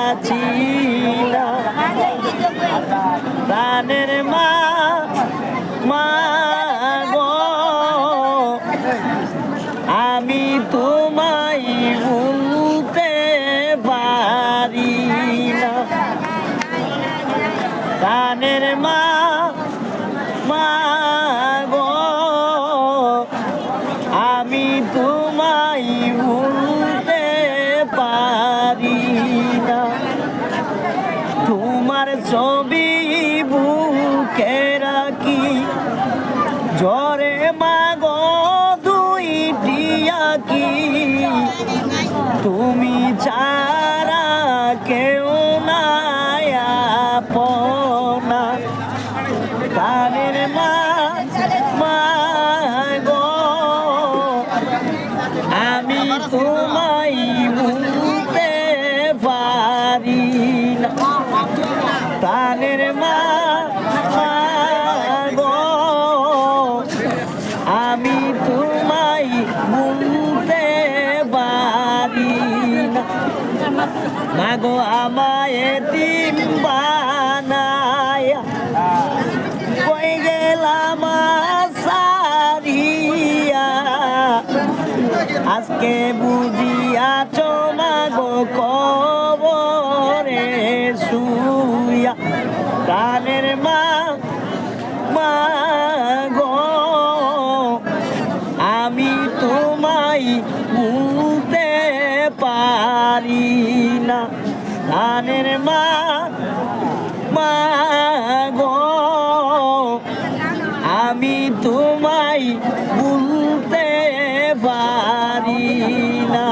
বাঁচি না প্রাণের মা মা গো আমি তোমায় ভুলতে পারি না প্রাণের মা মা গো আমি তোমায় ভুলতে পারি না তোমার ছবি বুকে রাখি ঝরে মা গো দুইটি আঁখি তুমি ছাড়া কেউ নাই আপনা প্রাণের মা মা গো আমি তোমায় ভুলতে পারি না প্রাণের মা মা গো আমি তোমায় ভুলতে পারি না মা গো আমায় এতিম বানায়া কই গেলাম সারিয়া আজকে বুঝিয়াছ মা গো কবরে শুয়া প্রাণের মা মা গো আমি তোমায় ভুলতে পারি না প্রাণের মা মা গো আমি তোমায় ভুলতে পারি না